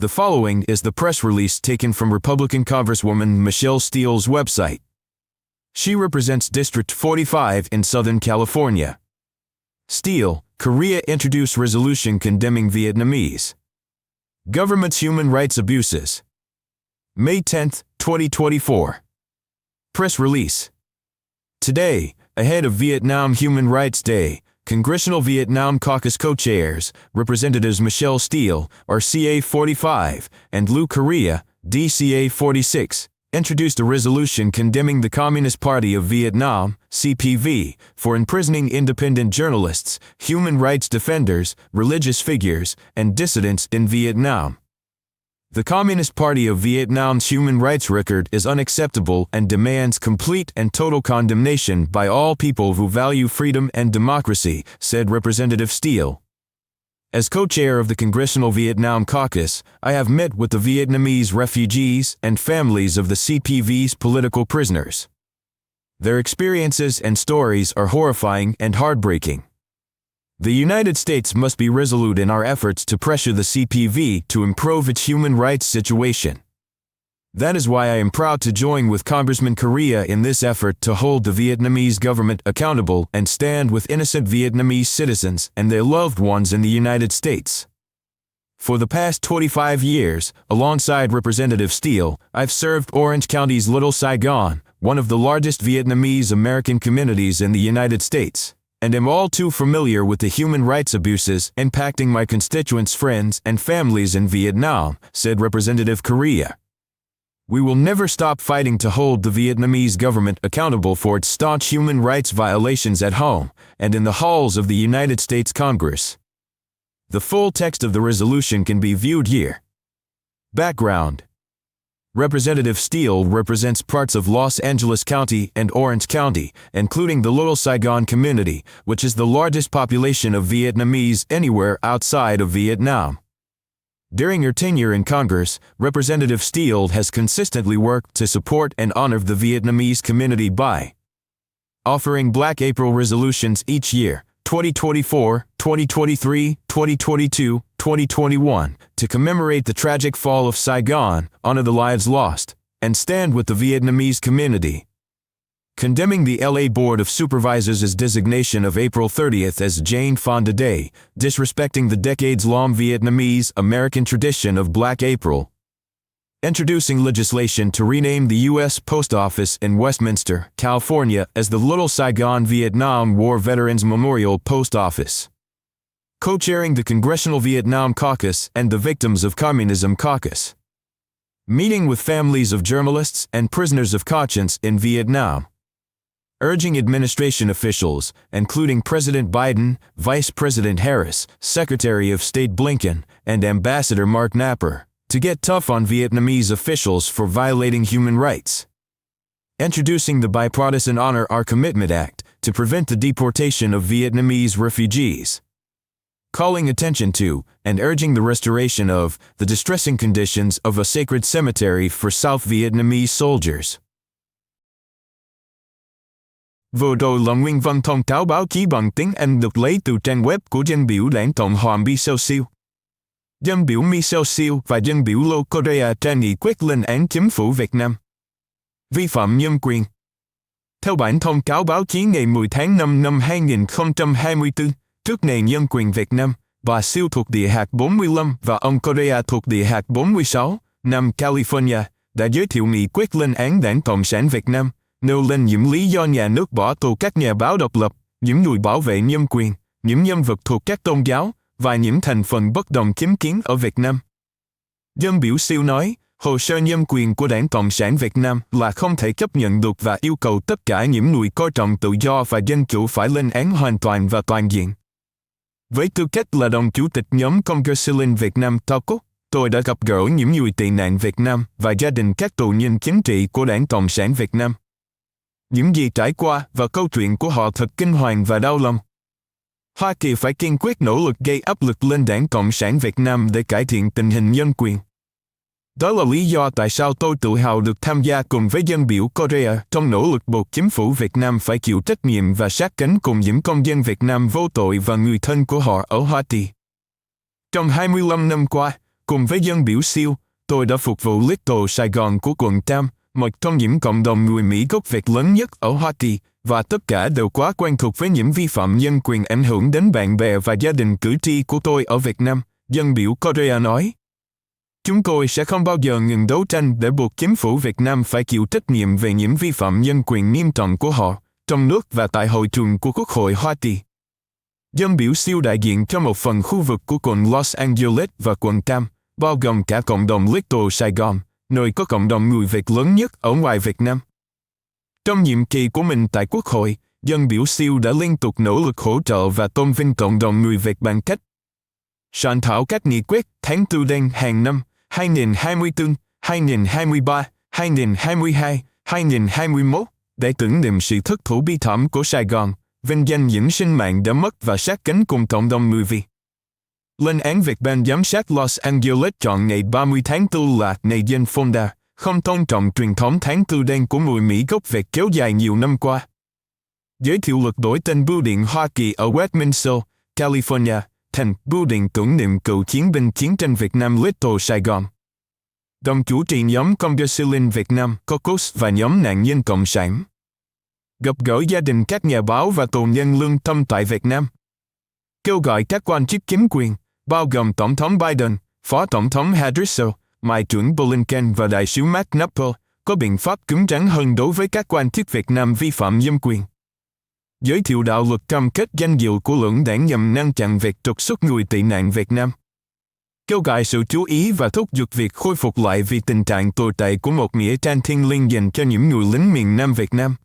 The following is the press release taken from Republican Congresswoman Michelle Steele's website. She represents District 45 in Southern California. Steele, Correa introduced resolution condemning Vietnamese government's human rights abuses. May 10, 2024. Press release. Today, ahead of Vietnam Human Rights Day, Congressional Vietnam Caucus co-chairs, Representatives Michelle Steele, RCA 45, and Lou Correa, DCA 46, introduced a resolution condemning the Communist Party of Vietnam, CPV, for imprisoning independent journalists, human rights defenders, religious figures, and dissidents in Vietnam. The Communist Party of Vietnam's human rights record is unacceptable and demands complete and total condemnation by all people who value freedom and democracy, said Representative Steele. As co-chair of the Congressional Vietnam Caucus, I have met with the Vietnamese refugees and families of the CPV's political prisoners. Their experiences and stories are horrifying and heartbreaking. The United States must be resolute in our efforts to pressure the CPV to improve its human rights situation. That is why I am proud to join with Congressman Correa in this effort to hold the Vietnamese government accountable and stand with innocent Vietnamese citizens and their loved ones in the United States. For the past 25 years, alongside Representative Steele, I've served Orange County's Little Saigon, one of the largest Vietnamese American communities in the United States, and am all too familiar with the human rights abuses impacting my constituents' friends and families in Vietnam, said Representative Correa. We will never stop fighting to hold the Vietnamese government accountable for its staunch human rights violations at home and in the halls of the United States Congress. The full text of the resolution can be viewed here. Background. Representative Steele represents parts of Los Angeles County and Orange County, including the Little Saigon community, which is the largest population of Vietnamese anywhere outside of Vietnam. During her tenure in Congress, Representative Steele has consistently worked to support and honor the Vietnamese community by offering Black April resolutions each year, 2024, 2023, 2022, 2021, to commemorate the tragic fall of Saigon, honor the lives lost, and stand with the Vietnamese community. Condemning the LA Board of Supervisors' designation of April 30th as Jane Fonda Day, disrespecting the decades-long Vietnamese-American tradition of Black April. Introducing legislation to rename the U.S. Post Office in Westminster, California as the Little Saigon Vietnam War Veterans Memorial Post Office. Co-chairing the Congressional Vietnam Caucus and the Victims of Communism Caucus. Meeting with families of journalists and prisoners of conscience in Vietnam. Urging administration officials, including President Biden, Vice President Harris, Secretary of State Blinken, and Ambassador Mark Napper, to get tough on Vietnamese officials for violating human rights. Introducing the Bipartisan Honor Our Commitment Act to prevent the deportation of Vietnamese refugees. Calling attention to, and urging the restoration of, the distressing conditions of a sacred cemetery for South Vietnamese soldiers. Vừa rồi là nguyên văn thông cáo báo chí bằng tiếng Anh được lấy từ trang web của dân biểu Đảng Cộng hòa Michelle Steele. Dân biểu Michelle Steele và dân biểu Lou Correa tra nghị quyết lên án chính phủ Việt Nam vi phạm nhân quyền. Theo bản thông cáo báo chí ngày 10 tháng 5 năm 2024, trước Nền Nhân quyền Việt Nam, bà Steele thuộc địa hạt 45 và ông Correa thuộc địa hạt 46, Nam California, đã giới thiệu nghị quyết lên án Đảng Cộng sản Việt Nam, nêu lên những lý do nhà nước bỏ tù các nhà báo độc lập, những người bảo vệ nhân quyền, những nhân vật thuộc các tôn giáo và những thành phần bất đồng chính kiến ở Việt Nam. Dân biểu Steele nói, hồ sơ nhân quyền của Đảng Cộng sản Việt Nam là không thể chấp nhận được và yêu cầu tất cả những người coi trọng tự do và dân chủ phải lên án hoàn toàn và toàn diện. Với tư cách là đồng chủ tịch nhóm Congresswoman Việt Nam Caucus, tôi đã gặp gỡ những người tị nạn Việt Nam và gia đình các tù nhân chính trị của Đảng Cộng sản Việt Nam. Những gì trải qua và câu chuyện của họ thật kinh hoàng và đau lòng. Hoa Kỳ phải kiên quyết nỗ lực gây áp lực lên Đảng Cộng sản Việt Nam để cải thiện tình hình nhân quyền. Đó là lý do tại sao tôi tự hào được tham gia cùng với dân biểu Correa trong nỗ lực buộc chính phủ Việt Nam phải chịu trách nhiệm và sát cánh cùng những công dân Việt Nam vô tội và người thân của họ ở Hoa Kỳ. Trong 25 năm qua, Cùng với dân biểu siêu, tôi đã phục vụ Little Sài Gòn của quận Tam, một trong những cộng đồng người Mỹ gốc Việt lớn nhất ở Hoa Kỳ, và tất cả đều quá quen thuộc với những vi phạm nhân quyền ảnh hưởng đến bạn bè và gia đình cử tri của tôi ở Việt Nam, dân biểu Correa nói. Chúng tôi sẽ không bao giờ ngừng đấu tranh để buộc chính phủ Việt Nam phải chịu trách nhiệm về những vi phạm nhân quyền nghiêm trọng của họ, trong nước và tại hội trường của Quốc hội Hoa Kỳ. Dân biểu siêu đại diện cho một phần khu vực của quận Los Angeles và quận Tam, bao gồm cả cộng đồng Little Sài Gòn, nơi có cộng đồng người Việt lớn nhất ở ngoài Việt Nam. Trong nhiệm kỳ của mình tại Quốc hội, dân biểu siêu đã liên tục nỗ lực hỗ trợ và tôn vinh cộng đồng người Việt bằng cách soạn thảo các nghị quyết tháng tư đen hàng năm 2024, 2023, 2022, 2021 để tưởng niệm sự thất thủ bi thảm của Sài Gòn, vinh danh những sinh mạng đã mất và sát cánh cùng cộng đồng người Việt. Lên án việc ban giám sát Los Angeles chọn ngày 30 tháng 4 là ngày dân Fonda, không tôn trọng truyền thống tháng tư đen của người Mỹ gốc Việt kéo dài nhiều năm qua. Giới Thiệu luật đổi tên Bưu điện Hoa Kỳ ở Westminster, California, thành Bưu điện tưởng niệm cựu chiến binh chiến tranh Việt Nam Little Sài Gòn. Đồng chủ trì nhóm Congressmen Việt Nam, Caucus và nhóm nạn nhân Cộng sản. Gặp gỡ gia đình các nhà báo và tù nhân lương tâm tại Việt Nam. Kêu gọi các quan chức chính quyền, bao gồm Tổng thống Biden, Phó Tổng thống Harris, Ngoại trưởng Blinken và Đại sứ McNapper, có biện pháp cứng rắn hơn đối với các quan chức Việt Nam vi phạm nhân quyền. Giới Thiệu đạo luật cam kết danh dự của lưỡng đảng nhằm ngăn chặn việc trục xuất người tị nạn Việt Nam. Kêu gọi sự chú ý và thúc giục việc khôi phục lại vì tình trạng tồi tệ của một nghĩa trang thiêng liêng dành cho những người lính miền Nam Việt Nam.